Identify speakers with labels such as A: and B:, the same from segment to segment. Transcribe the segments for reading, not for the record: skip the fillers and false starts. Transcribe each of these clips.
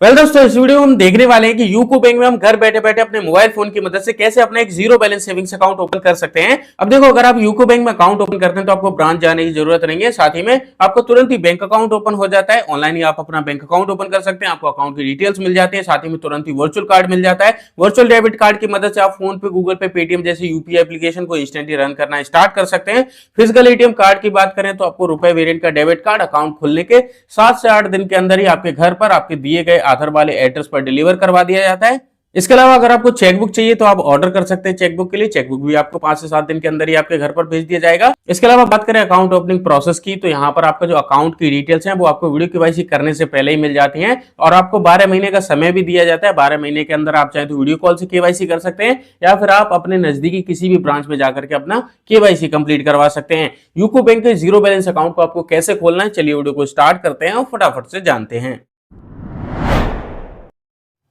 A: दोस्तों, इस वीडियो में हम देखने वाले हैं कि यूको बैंक में हम घर बैठे बैठे अपने मोबाइल फोन की मदद से कैसे अपना एक zero balance savings account open कर सकते हैं। अब देखो, अगर आप यूको बैंक में अकाउंट ओपन करते हैं तो आपको ब्रांच जाने की जरूरत नहीं है। साथ ही में आपको तुरंत ही बैंक अकाउंट ओपन हो जाता है। ऑनलाइन ही आप अपना बैंक अकाउंट ओपन कर सकते हैं। आपको अकाउंट की डिटेल्स मिल जाती है। साथ ही में तुरंत ही वर्चुअल कार्ड मिल जाता है। वर्चुअल डेबिट कार्ड की मदद से आप फोन पे, गूगल पे, पेटीएम जैसे यूपीआई एप्लीकेशन को इंस्टेंटली रन करना स्टार्ट कर सकते हैं। फिजिकल एटीएम कार्ड की बात करें तो आपको रुपए वेरिएंट का डेबिट कार्ड अकाउंट खुलने के 7 से 8 दिन के अंदर ही आपके घर पर आपके दिए गए आधार वाले एड्रेस पर डिलीवर करवा दिया जाता है। इसके अलावा अगर आपको चेकबुक चाहिए तो आप ऑर्डर कर सकते हैं चेकबुक के लिए। चेकबुक भी आपको 5 से 7 दिन के अंदर ही आपके घर पर भेज दिया जाएगा। इसके अलावा बात करें अकाउंट ओपनिंग प्रोसेस की, तो यहाँ पर आपका जो अकाउंट की डिटेल्स हैं वो आपको वीडियो केवाईसी करने से पहले ही मिल जाती हैं और आपको 12 महीने का समय भी दिया जाता है। 12 महीने के अंदर आप चाहे तो वीडियो कॉल से केवाईसी कर सकते हैं या फिर आप अपने नजदीकी किसी भी ब्रांच में जाकर के अपना केवाईसी कंप्लीट करवा सकते हैं। यूको बैंक के जीरो बैलेंस अकाउंट को आपको कैसे खोलना है, चलिए वीडियो को स्टार्ट करते हैं और फटाफट से जानते हैं।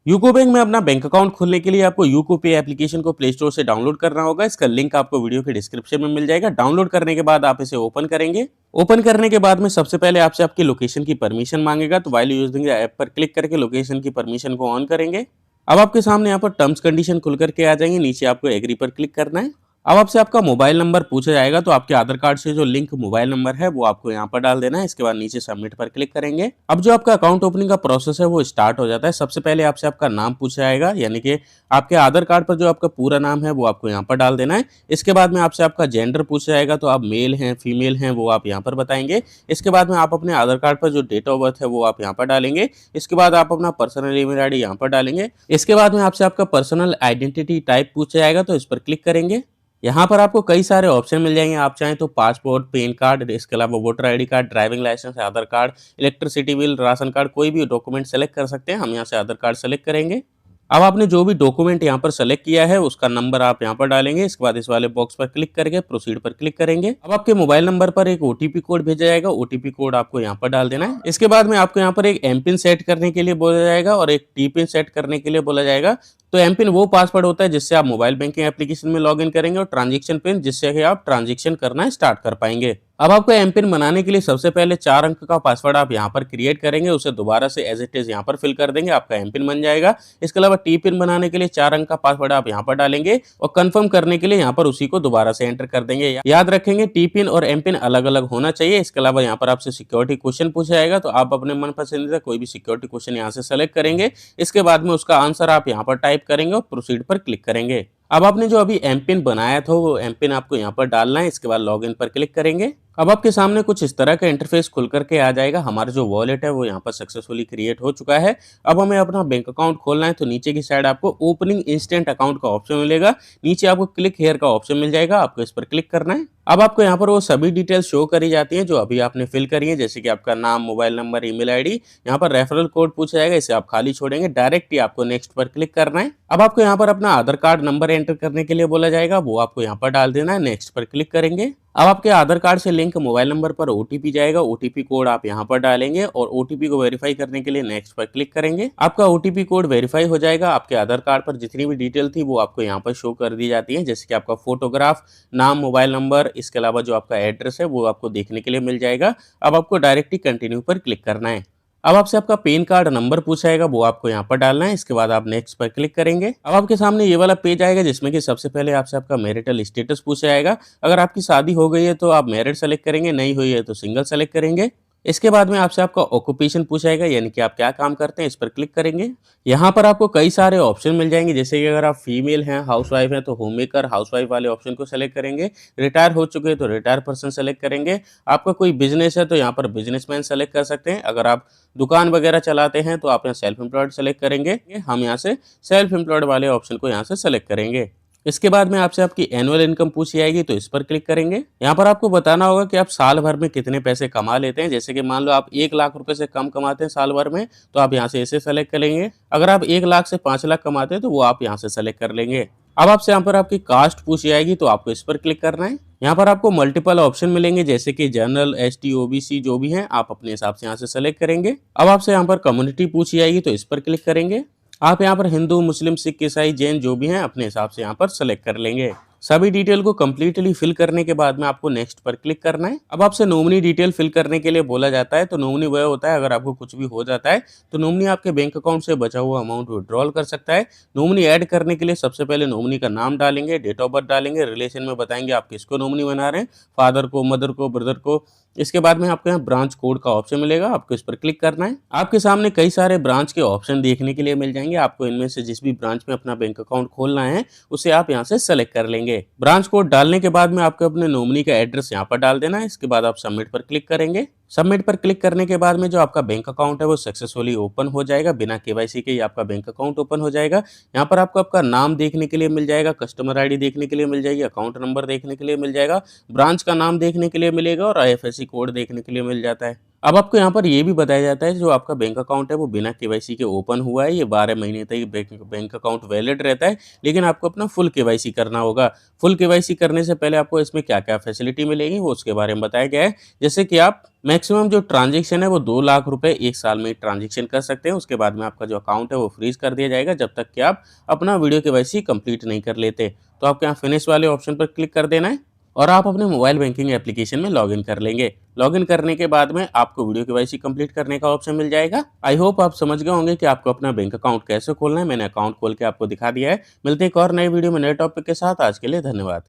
A: यूको बैंक में अपना बैंक अकाउंट खोलने के लिए आपको यूको पे एप्लीकेशन को प्ले स्टोर से डाउनलोड करना होगा। इसका लिंक आपको वीडियो के डिस्क्रिप्शन में मिल जाएगा। डाउनलोड करने के बाद आप इसे ओपन करेंगे। ओपन करने के बाद में सबसे पहले आपसे आपकी लोकेशन की परमिशन मांगेगा, तो व्हाइल यूजिंग द ऐप पर क्लिक करके लोकेशन की परमिशन को ऑन करेंगे। अब आपके सामने यहाँ पर टर्म्स कंडीशन खुल करके आ जाएंगे। नीचे आपको एग्री पर क्लिक करना है। अब आपसे आपका मोबाइल नंबर पूछा जाएगा, तो आपके आधार कार्ड से जो लिंक मोबाइल नंबर है वो आपको यहाँ पर डाल देना है। इसके बाद नीचे सबमिट पर क्लिक करेंगे। अब जो आपका अकाउंट ओपनिंग का प्रोसेस है वो स्टार्ट हो जाता है। सबसे पहले आपसे आपका नाम पूछा जाएगा, यानी कि आपके आधार कार्ड पर जो आपका पूरा नाम है वो आपको यहाँ पर डाल देना है। इसके बाद में आपसे आपका जेंडर पूछा जाएगा, तो आप मेल हैं फीमेल हैं वो आप यहाँ पर बताएंगे। इसके बाद में आप अपने आधार कार्ड पर जो डेट ऑफ बर्थ है वो आप यहाँ पर डालेंगे। इसके बाद आप अपना पर्सनल ईमेल आईडी यहाँ पर डालेंगे। इसके बाद में आपसे आपका पर्सनल आइडेंटिटी टाइप पूछा जाएगा, तो इस पर क्लिक करेंगे। यहाँ पर आपको कई सारे ऑप्शन मिल जाएंगे। आप चाहें तो पासपोर्ट, पैन कार्ड, इसके अलावा voter ID card, driving licence, Aadhaar card, electricity bill, ration card, कोई भी डॉक्यूमेंट सेलेक्ट कर सकते हैं। हम यहाँ से आधार कार्ड सेलेक्ट करेंगे। अब आपने जो भी डॉक्यूमेंट यहाँ पर सेलेक्ट किया है उसका नंबर आप यहाँ पर डालेंगे। इसके बाद इस वाले बॉक्स पर क्लिक करके प्रोसीड पर क्लिक करेंगे। अब आपके मोबाइल नंबर पर एक ओटीपी कोड भेजा जाएगा। ओटीपी कोड आपको यहाँ पर डाल देना है। इसके बाद में आपको यहाँ पर एक एम पिन सेट करने के लिए बोला जाएगा और एक टी पिन सेट करने के लिए बोला जाएगा। तो एम पिन वो पासवर्ड होता है जिससे आप मोबाइल बैंकिंग एप्लीकेशन में लॉगिन करेंगे और ट्रांजेक्शन पिन जिससे कि आप ट्रांजेक्शन करना स्टार्ट कर पाएंगे। अब आपको एम पिन बनाने के लिए सबसे पहले 4 अंक का पासवर्ड आप यहाँ पर क्रिएट करेंगे, उसे दोबारा से एज इट इज यहाँ पर फिल कर देंगे, आपका एम पिन बन जाएगा। इसके अलावा टी पिन बनाने के लिए 4 अंक का पासवर्ड आप यहाँ पर डालेंगे और कंफर्म करने के लिए यहाँ पर उसी को दोबारा से एंटर कर देंगे। याद रखेंगे टी पिन और एम पिन अलग अलग होना चाहिए। इसके अलावा यहाँ पर आपसे सिक्योरिटी क्वेश्चन पूछा जाएगा, तो आप अपने मन पसंदीदा कोई भी सिक्योरिटी क्वेश्चन यहाँ से सेलेक्ट करेंगे। इसके बाद में उसका आंसर आप यहाँ पर टाइप करेंगे और प्रोसीड पर क्लिक करेंगे। अब आपने जो अभी एम पिन बनाया था वो एम पिन आपको यहाँ पर डालना है। इसके बाद लॉगिन पर क्लिक करेंगे। अब आपके सामने कुछ इस तरह का इंटरफेस खुल करके आ जाएगा। हमारा जो वॉलेट है वो यहाँ पर सक्सेसफुली क्रिएट हो चुका है। अब हमें अपना बैंक अकाउंट खोलना है, तो नीचे की साइड आपको ओपनिंग इंस्टेंट अकाउंट का ऑप्शन मिलेगा। नीचे आपको क्लिक हेयर का ऑप्शन मिल जाएगा, आपको इस पर क्लिक करना है। अब आपको यहाँ पर वो सभी डिटेल्स शो करी जाती हैं जो अभी आपने फिल करी है, जैसे कि आपका नाम, मोबाइल नंबर, ईमेल आईडी। यहाँ पर रेफरल कोड पूछा जाएगा, इसे आप खाली छोड़ेंगे। डायरेक्ट ही आपको नेक्स्ट पर क्लिक करना है। अब आपको यहाँ पर अपना आधार कार्ड नंबर एंटर करने के लिए बोला जाएगा, वो आपको यहाँ पर डाल देना है। नेक्स्ट पर क्लिक करेंगे। अब आपके आधार कार्ड से लिंक मोबाइल नंबर पर ओटीपी जाएगा। ओटीपी कोड आप यहाँ पर डालेंगे और ओटीपी को वेरीफाई करने के लिए नेक्स्ट पर क्लिक करेंगे। आपका ओटीपी कोड वेरीफाई हो जाएगा। आपके आधार कार्ड पर जितनी भी डिटेल थी वो आपको यहाँ पर शो कर दी जाती है, जैसे कि आपका फोटोग्राफ, नाम, मोबाइल नंबर, इसके अलावा जो आपका एड्रेस है वो आपको देखने के लिए मिल जाएगा। अब आपको डायरेक्ट ही कंटिन्यू पर क्लिक करना है। अब आपसे आपका पैन कार्ड नंबर पूछाएगा, वो आपको यहाँ पर डालना है। इसके बाद आप नेक्स्ट पर क्लिक करेंगे। अब आपके सामने ये वाला पेज आएगा जिसमें कि सबसे पहले आपसे आपका मैरिटल स्टेटस पूछा जाएगा। अगर आपकी शादी हो गई है तो आप मैरिड सेलेक्ट करेंगे, नहीं हुई है तो सिंगल सेलेक्ट करेंगे। इसके बाद में आपसे आपका ऑक्यूपेशन पूछाएगा, यानी कि आप क्या काम करते हैं, इस पर क्लिक करेंगे। यहाँ पर आपको कई सारे ऑप्शन मिल जाएंगे, जैसे कि अगर आप फीमेल हैं, हाउसवाइफ हैं तो होम मेकर हाउसवाइफ वाले ऑप्शन को सेलेक्ट करेंगे। रिटायर हो चुके हैं तो रिटायर पर्सन सेलेक्ट करेंगे। आपका कोई बिजनेस है तो यहाँ पर बिजनेसमैन सेलेक्ट कर सकते हैं। अगर आप दुकान वगैरह चलाते हैं तो आप यहाँ सेल्फ एम्प्लॉयड सेलेक्ट करेंगे। हम यहाँ से सेल्फ एम्प्लॉयड वाले ऑप्शन को यहाँ से सेलेक्ट करेंगे। इसके बाद में आपसे आपकी एनुअल इनकम पूछी जाएगी, तो इस पर क्लिक करेंगे। यहाँ पर आपको बताना होगा कि आप साल भर में कितने पैसे कमा लेते हैं। जैसे कि मान लो आप 1 लाख रुपए से कम कमाते हैं साल भर में, तो आप यहाँ से इसे सेलेक्ट करेंगे। अगर आप 1 लाख से 5 लाख कमाते हैं तो वो आप यहाँ से सेलेक्ट कर लेंगे। अब आपसे यहाँ पर आपकी कास्ट पूछी जाएगी, तो आपको इस पर क्लिक करना है। यहाँ पर आपको मल्टीपल ऑप्शन मिलेंगे, जैसे कि जनरल, एसटी, ओबीसी जो भी हैं आप अपने हिसाब से यहाँ से सेलेक्ट करेंगे। अब आपसे यहाँ पर कम्युनिटी पूछी जाएगी, तो इस पर क्लिक करेंगे। आप यहाँ पर हिंदू, मुस्लिम, सिख, ईसाई, जैन जो भी हैं अपने हिसाब से यहाँ पर सेलेक्ट कर लेंगे। सभी डिटेल को कंप्लीटली फिल करने के बाद में आपको नेक्स्ट पर क्लिक करना है। अब आपसे नॉमिनी डिटेल फिल करने के लिए बोला जाता है, तो नॉमिनी वह होता है अगर आपको कुछ भी हो जाता है तो नॉमिनी आपके बैंक अकाउंट से बचा हुआ अमाउंट विड्रॉल कर सकता है। नॉमिनी ऐड करने के लिए सबसे पहले नॉमिनी का नाम डालेंगे, डेट ऑफ बर्थ डालेंगे, रिलेशन में बताएंगे आप किसको नॉमिनी बना रहे हैं, फादर को, मदर को, ब्रदर को। इसके बाद में आपको यहाँ ब्रांच कोड का ऑप्शन मिलेगा, आपको इस पर क्लिक करना है। आपके सामने कई सारे ब्रांच के ऑप्शन देखने के लिए मिल जाएंगे, आपको इनमें से जिस भी ब्रांच में अपना बैंक अकाउंट खोलना है उसे आप यहाँ से सेलेक्ट कर लेंगे। ब्रांच कोड डालने के बाद में आपको अपने नॉमिनी का एड्रेस यहाँ पर डाल देना है। इसके बाद आप सबमिट पर क्लिक करेंगे। सबमिट पर क्लिक करने के बाद में जो आपका बैंक अकाउंट है वो सक्सेसफुली ओपन हो जाएगा। बिना केवाईसी के ही आपका बैंक अकाउंट ओपन हो जाएगा। यहाँ पर आपको आपका नाम देखने के लिए मिल जाएगा, कस्टमर आईडी देखने के लिए मिल जाएगी, अकाउंट नंबर देखने के लिए मिल जाएगा, ब्रांच का नाम देखने के लिए मिलेगा और आईएफएससी कोड देखने के लिए मिल जाता है। अब आपको यहाँ पर ये भी बताया जाता है जो आपका बैंक अकाउंट है वो बिना केवाईसी के ओपन हुआ है, ये 12 महीने तक बैंक अकाउंट वैलिड रहता है, लेकिन आपको अपना फुल केवाईसी करना होगा। फुल केवाईसी करने से पहले आपको इसमें क्या-क्या फैसिलिटी मिलेगी वो उसके बारे में बताया गया है। जैसे कि आप मैक्सिमम जो ट्रांजैक्शन है वो 2 लाख रुपए 1 साल में ट्रांजैक्शन कर सकते हैं। उसके बाद में आपका जो अकाउंट है वो फ्रीज कर दिया जाएगा जब तक कि आप अपना वीडियो केवाईसी कंप्लीट नहीं कर लेते। तो आपको यहाँ फिनिश वाले ऑप्शन पर क्लिक कर देना है और आप अपने मोबाइल बैंकिंग एप्लीकेशन में लॉगिन कर लेंगे। लॉगिन करने के बाद में आपको वीडियो केवाईसी कंप्लीट करने का ऑप्शन मिल जाएगा। आई होप आप समझ गए होंगे कि आपको अपना बैंक अकाउंट कैसे खोलना है। मैंने अकाउंट खोल के आपको दिखा दिया है। मिलते हैं एक और नए वीडियो में नए टॉपिक के साथ। आज के लिए धन्यवाद।